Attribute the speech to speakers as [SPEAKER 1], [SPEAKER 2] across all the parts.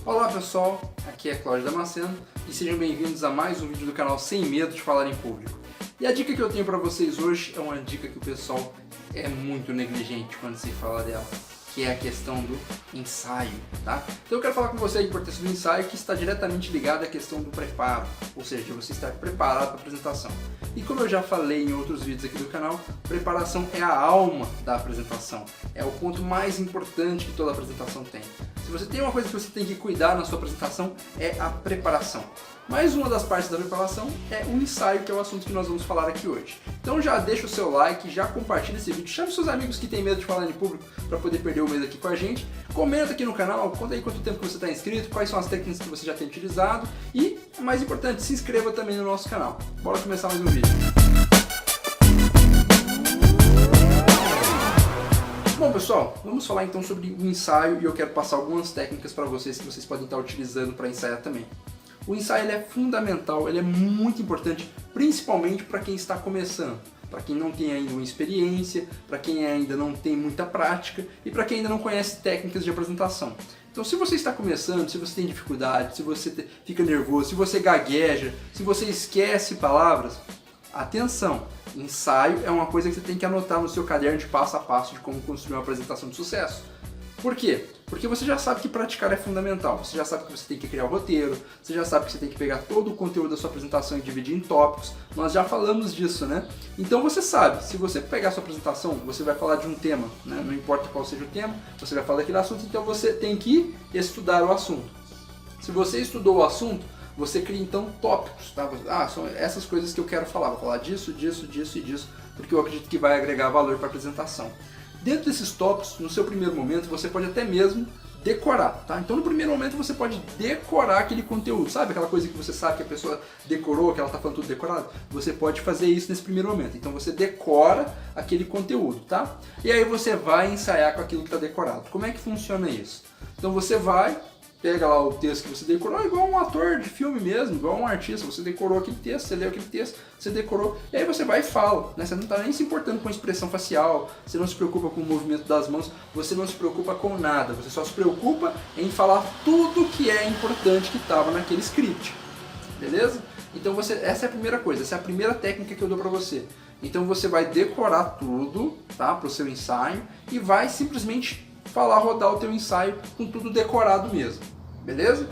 [SPEAKER 1] Olá pessoal, aqui é Cláudio Damasceno e sejam bem-vindos a mais um vídeo do canal Sem Medo de Falar em Público. E a dica que eu tenho para vocês hoje é uma dica que o pessoal é muito negligente quando se fala dela, que é a questão do ensaio, tá? Então eu quero falar com você a importância do ensaio, que está diretamente ligada à questão do preparo, ou seja, de você estar preparado para a apresentação. E como eu já falei em outros vídeos aqui do canal, preparação é a alma da apresentação, é o ponto mais importante que toda apresentação tem. Se você tem uma coisa que você tem que cuidar na sua apresentação, é a preparação. Mais uma das partes da preparação é o ensaio, que é o assunto que nós vamos falar aqui hoje. Então já deixa o seu like, já compartilha esse vídeo, chame seus amigos que têm medo de falar em público para poder perder o medo aqui com a gente. Comenta aqui no canal, conta aí quanto tempo que você está inscrito, quais são as técnicas que você já tem utilizado e, o mais importante, se inscreva também no nosso canal. Bora começar mais um vídeo. Bom pessoal, vamos falar então sobre o ensaio e eu quero passar algumas técnicas para vocês que vocês podem estar utilizando para ensaiar também. O ensaio ele é fundamental, ele é muito importante, principalmente para quem está começando, para quem não tem ainda uma experiência, para quem ainda não tem muita prática e para quem ainda não conhece técnicas de apresentação. Então se você está começando, se você tem dificuldade, se você fica nervoso, se você gagueja, se você esquece palavras, atenção! Ensaio é uma coisa que você tem que anotar no seu caderno de passo a passo de como construir uma apresentação de sucesso. Por quê? Porque você já sabe que praticar é fundamental, você já sabe que você tem que criar o roteiro, você já sabe que você tem que pegar todo o conteúdo da sua apresentação e dividir em tópicos, nós já falamos disso, né? Então você sabe, se você pegar a sua apresentação, você vai falar de um tema, né? Não importa qual seja o tema, você vai falar daquele assunto, então você tem que estudar o assunto. Se você estudou o assunto, você cria então tópicos, tá? São essas coisas que eu quero falar, vou falar disso, disso, disso e disso, porque eu acredito que vai agregar valor para a apresentação. Dentro desses tópicos, no seu primeiro momento, você pode até mesmo decorar, tá? Então no primeiro momento você pode decorar aquele conteúdo, sabe? Aquela coisa que você sabe que a pessoa decorou, que ela está falando tudo decorado? Você pode fazer isso nesse primeiro momento. Então você decora aquele conteúdo, tá? E aí você vai ensaiar com aquilo que está decorado. Como é que funciona isso? Então você vai, pega lá o texto que você decorou, igual um ator de filme mesmo, igual um artista, você decorou aquele texto, você leu aquele texto, você decorou, e aí você vai e fala, né? Você não está nem se importando com a expressão facial, você não se preocupa com o movimento das mãos, você não se preocupa com nada, você só se preocupa em falar tudo que é importante que estava naquele script, beleza? Então essa é a primeira coisa, essa é a primeira técnica que eu dou para você. Então você vai decorar tudo, tá, para o seu ensaio, e vai simplesmente rodar o teu ensaio com tudo decorado mesmo, beleza?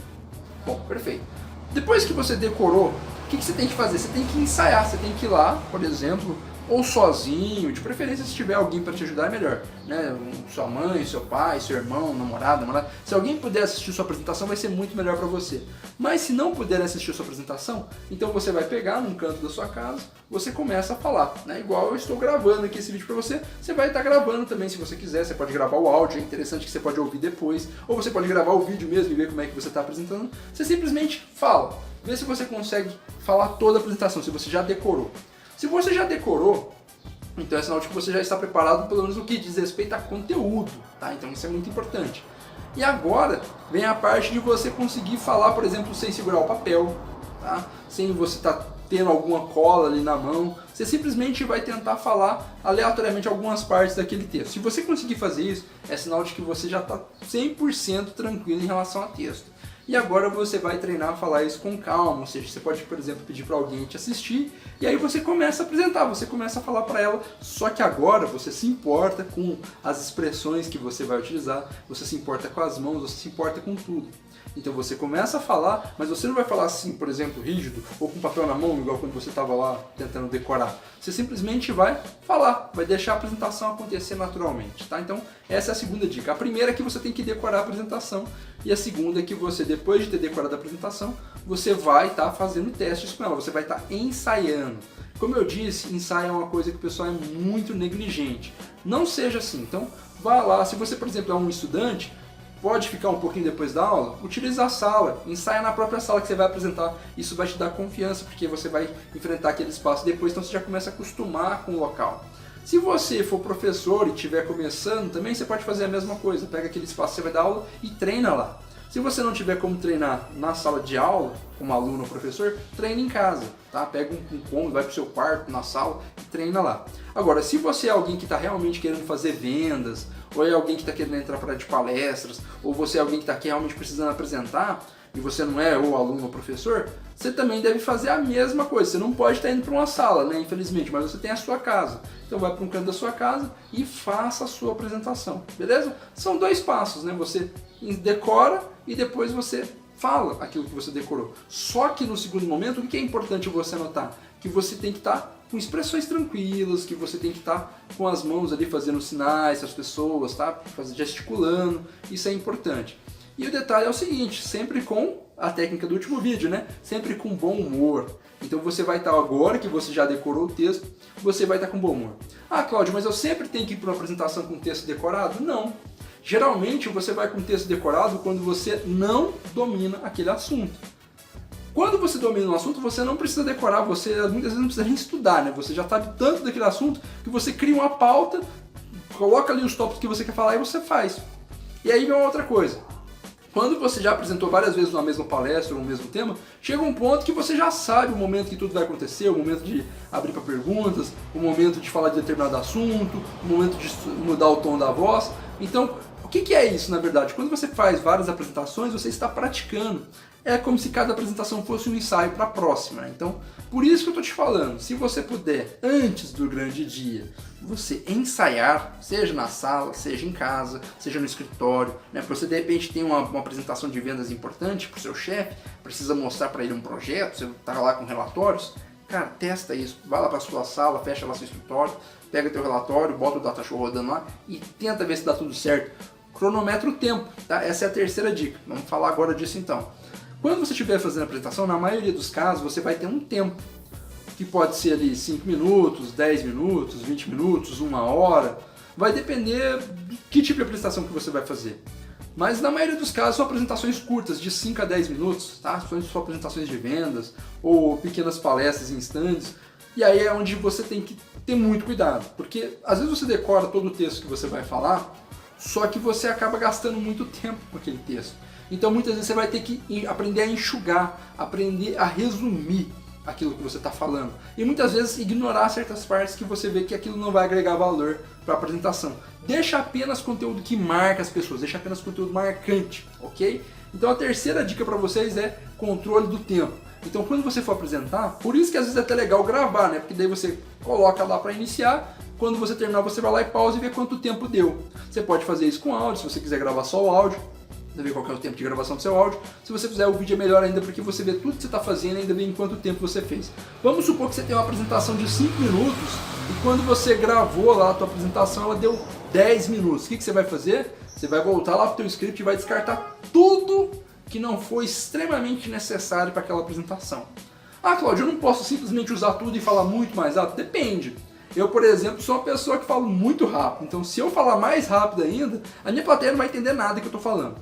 [SPEAKER 1] Bom, perfeito. Depois que você decorou, o que você tem que fazer? Você tem que ensaiar, você tem que ir lá, por exemplo, ou sozinho, de preferência se tiver alguém para te ajudar é melhor, né? Sua mãe, seu pai, seu irmão, namorado. Se alguém puder assistir sua apresentação vai ser muito melhor para você. Mas se não puder assistir sua apresentação, então você vai pegar num canto da sua casa, você começa a falar, né? Igual eu estou gravando aqui esse vídeo para você, você vai estar gravando também se você quiser, você pode gravar o áudio, é interessante que você pode ouvir depois, ou você pode gravar o vídeo mesmo e ver como é que você está apresentando. Você simplesmente fala, vê se você consegue falar toda a apresentação, se você já decorou. Se você já decorou, então é sinal de que você já está preparado pelo menos no que diz respeito a conteúdo, tá? Então isso é muito importante. E agora vem a parte de você conseguir falar, por exemplo, sem segurar o papel, tá? Sem você estar tendo alguma cola ali na mão, você simplesmente vai tentar falar aleatoriamente algumas partes daquele texto. Se você conseguir fazer isso, é sinal de que você já está 100% tranquilo em relação a texto. E agora você vai treinar a falar isso com calma, ou seja, você pode, por exemplo, pedir para alguém te assistir e aí você começa a apresentar, você começa a falar para ela, só que agora você se importa com as expressões que você vai utilizar, você se importa com as mãos, você se importa com tudo. Então você começa a falar, mas você não vai falar assim, por exemplo, rígido, ou com papel na mão, igual quando você estava lá tentando decorar. Você simplesmente vai falar, vai deixar a apresentação acontecer naturalmente, tá? Então essa é a segunda dica. A primeira é que você tem que decorar a apresentação, e a segunda é que você, depois de ter decorado a apresentação, você vai estar fazendo testes com ela, você vai estar ensaiando. Como eu disse, ensaio é uma coisa que o pessoal é muito negligente. Não seja assim, então vá lá, se você, por exemplo, é um estudante, pode ficar um pouquinho depois da aula, utiliza a sala, ensaia na própria sala que você vai apresentar, isso vai te dar confiança, porque você vai enfrentar aquele espaço depois, então você já começa a acostumar com o local. Se você for professor e estiver começando também, você pode fazer a mesma coisa, pega aquele espaço que você vai dar aula e treina lá. Se você não tiver como treinar na sala de aula, como aluno ou professor, treine em casa, tá? Pega um cômodo, vai para o seu quarto, na sala e treina lá. Agora, se você é alguém que está realmente querendo fazer vendas, ou é alguém que está querendo entrar para de palestras, ou você é alguém que está aqui realmente precisando apresentar, e você não é ou aluno ou professor, você também deve fazer a mesma coisa. Você não pode estar indo para uma sala, né, infelizmente, mas você tem a sua casa. Então vai para um canto da sua casa e faça a sua apresentação, beleza? São 2 passos, né? Você decora e depois você fala aquilo que você decorou. Só que no segundo momento, o que é importante você anotar? Que você tem que estar com expressões tranquilas, que você tem que estar com as mãos ali fazendo sinais para as pessoas, tá? Gesticulando, isso é importante. E o detalhe é o seguinte, sempre com a técnica do último vídeo, né? Sempre com bom humor. Então você vai estar, agora que você já decorou o texto, você vai estar com bom humor. Ah, Cláudio, mas eu sempre tenho que ir para uma apresentação com texto decorado? Não. Geralmente você vai com texto decorado quando você não domina aquele assunto. Quando você domina um assunto, você não precisa decorar, você muitas vezes não precisa nem estudar, né? Você já sabe tanto daquele assunto que você cria uma pauta, coloca ali os tópicos que você quer falar e você faz. E aí vem uma outra coisa. Quando você já apresentou várias vezes na mesma palestra ou no mesmo tema, chega um ponto que você já sabe o momento que tudo vai acontecer, o momento de abrir para perguntas, o momento de falar de determinado assunto, o momento de mudar o tom da voz. Então, o que é isso na verdade? Quando você faz várias apresentações, você está praticando. É como se cada apresentação fosse um ensaio para a próxima. Né? Então, por isso que eu estou te falando, se você puder, antes do grande dia, você ensaiar, seja na sala, seja em casa, seja no escritório, né? Porque você de repente tem uma apresentação de vendas importante para o seu chefe, precisa mostrar para ele um projeto, você está lá com relatórios, cara, testa isso, vai lá para a sua sala, fecha lá seu escritório, pega teu relatório, bota o datashow rodando lá e tenta ver se dá tudo certo. Cronometra o tempo, tá? Essa é a terceira dica, vamos falar agora disso então. Quando você estiver fazendo a apresentação, na maioria dos casos, você vai ter um tempo, que pode ser ali 5 minutos, 10 minutos, 20 minutos, 1 hora, vai depender de que tipo de apresentação que você vai fazer. Mas na maioria dos casos são apresentações curtas, de 5 a 10 minutos, tá? São apresentações de vendas, ou pequenas palestras em stands, e aí é onde você tem que ter muito cuidado, porque às vezes você decora todo o texto que você vai falar, só que você acaba gastando muito tempo com aquele texto. Então muitas vezes você vai ter que aprender a enxugar, aprender a resumir aquilo que você está falando. E muitas vezes ignorar certas partes que você vê que aquilo não vai agregar valor para a apresentação. Deixa apenas conteúdo que marca as pessoas, deixa apenas conteúdo marcante, ok? Então a terceira dica para vocês é controle do tempo. Então quando você for apresentar, por isso que às vezes é até legal gravar, né? Porque daí você coloca lá para iniciar, quando você terminar você vai lá e pausa e vê quanto tempo deu. Você pode fazer isso com áudio, se você quiser gravar só o áudio. Ver qual é o tempo de gravação do seu áudio. Se você fizer o vídeo é melhor ainda porque você vê tudo que você está fazendo e ainda vê em quanto tempo você fez. Vamos supor que você tem uma apresentação de 5 minutos e quando você gravou lá a tua apresentação ela deu 10 minutos. O que você vai fazer? Você vai voltar lá para o teu script e vai descartar tudo que não foi extremamente necessário para aquela apresentação. Ah, Cláudio, eu não posso simplesmente usar tudo e falar muito mais rápido? Depende. Eu, por exemplo, sou uma pessoa que fala muito rápido. Então, se eu falar mais rápido ainda, a minha plateia não vai entender nada que eu estou falando.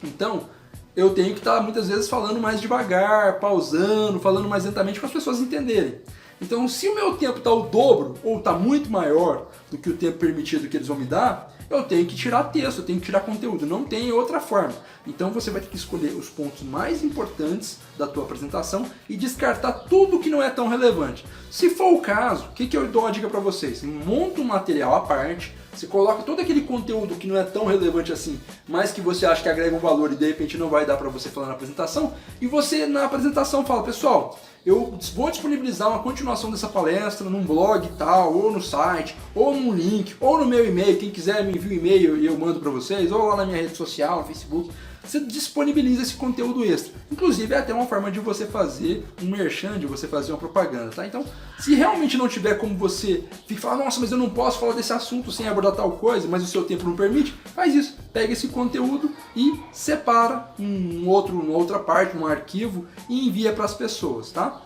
[SPEAKER 1] Então, eu tenho que estar muitas vezes falando mais devagar, pausando, falando mais lentamente para as pessoas entenderem. Então, se o meu tempo está o dobro ou está muito maior do que o tempo permitido que eles vão me dar, eu tenho que tirar texto, eu tenho que tirar conteúdo, não tem outra forma. Então você vai ter que escolher os pontos mais importantes da tua apresentação e descartar tudo que não é tão relevante. Se for o caso, o que eu dou uma dica para vocês? Monta um material à parte, você coloca todo aquele conteúdo que não é tão relevante assim, mas que você acha que agrega um valor e de repente não vai dar para você falar na apresentação, e você na apresentação fala, pessoal, eu vou disponibilizar uma continuação dessa palestra num blog e tal, ou no site, ou num link, ou no meu e-mail, quem quiser me envia um e-mail e eu mando para vocês, ou lá na minha rede social, no Facebook. Você disponibiliza esse conteúdo extra. Inclusive é até uma forma de você fazer um merchan, de você fazer uma propaganda, tá? Então, se realmente não tiver como você falar, nossa, mas eu não posso falar desse assunto sem abordar tal coisa, mas o seu tempo não permite, faz isso. Pega esse conteúdo e separa uma outra parte, um arquivo e envia para as pessoas, tá?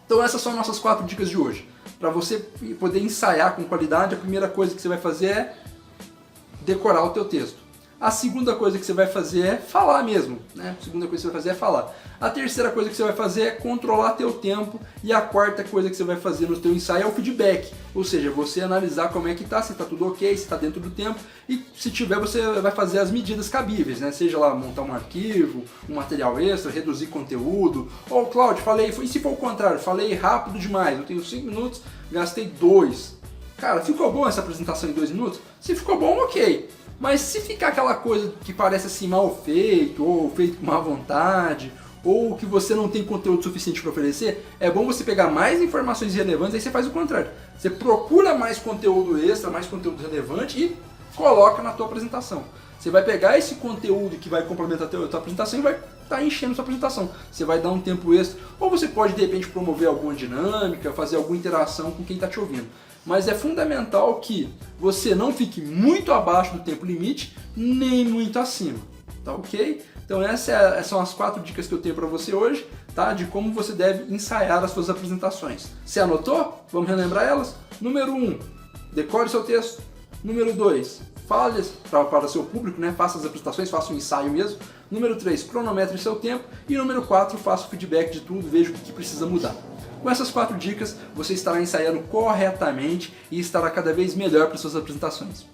[SPEAKER 1] Então essas são as nossas 4 dicas de hoje. Para você poder ensaiar com qualidade, a primeira coisa que você vai fazer é decorar o teu texto. A segunda coisa que você vai fazer é falar mesmo, né? A segunda coisa que você vai fazer é falar. A terceira coisa que você vai fazer é controlar teu tempo. E a quarta coisa que você vai fazer no teu ensaio é o feedback. Ou seja, você analisar como é que tá, se tá tudo ok, se tá dentro do tempo. E se tiver, você vai fazer as medidas cabíveis, né? Seja lá montar um arquivo, um material extra, reduzir conteúdo. Ou, Cláudio, falei, e se for o contrário, falei rápido demais, eu tenho 5 minutos, gastei 2. Cara, ficou bom essa apresentação em 2 minutos? Se ficou bom, ok. Mas se ficar aquela coisa que parece assim mal feito, ou feito com má vontade, ou que você não tem conteúdo suficiente para oferecer, é bom você pegar mais informações relevantes, aí você faz o contrário. Você procura mais conteúdo extra, mais conteúdo relevante e coloca na tua apresentação. Você vai pegar esse conteúdo que vai complementar a tua apresentação e vai estar enchendo a sua apresentação. Você vai dar um tempo extra, ou você pode de repente promover alguma dinâmica, fazer alguma interação com quem está te ouvindo. Mas é fundamental que você não fique muito abaixo do tempo limite, nem muito acima, tá ok? Então essas são as 4 dicas que eu tenho para você hoje, tá? De como você deve ensaiar as suas apresentações. Você anotou? Vamos relembrar elas? Número 1, decore seu texto. Número 2, fale para o seu público, né? Faça as apresentações, faça um ensaio mesmo. Número 3, cronometre seu tempo. E número 4, faça o feedback de tudo, veja o que precisa mudar. Com essas 4 dicas, você estará ensaiando corretamente e estará cada vez melhor para suas apresentações.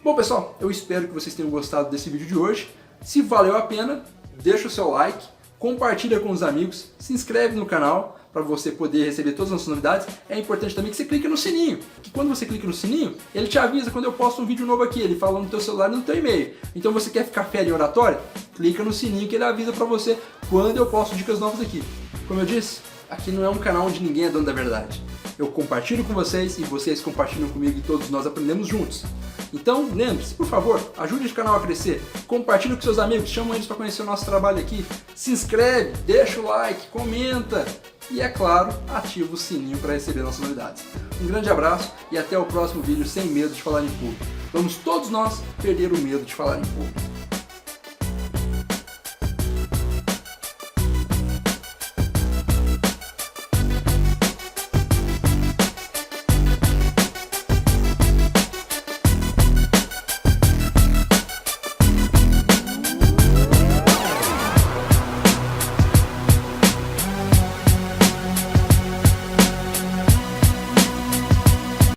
[SPEAKER 1] Bom pessoal, eu espero que vocês tenham gostado desse vídeo de hoje. Se valeu a pena, deixa o seu like, compartilha com os amigos, se inscreve no canal para você poder receber todas as nossas novidades. É importante também que você clique no sininho, que quando você clica no sininho, ele te avisa quando eu posto um vídeo novo aqui, ele fala no teu celular e no teu e-mail. Então você quer ficar fera em oratória? Clica no sininho que ele avisa para você quando eu posto dicas novas aqui. Como eu disse, aqui não é um canal onde ninguém é dono da verdade. Eu compartilho com vocês e vocês compartilham comigo e todos nós aprendemos juntos. Então, lembre-se, por favor, ajude esse canal a crescer, compartilhe com seus amigos, chama eles para conhecer o nosso trabalho aqui, se inscreve, deixa o like, comenta e, é claro, ativa o sininho para receber nossas novidades. Um grande abraço e até o próximo vídeo sem medo de falar em público. Vamos todos nós perder o medo de falar em público.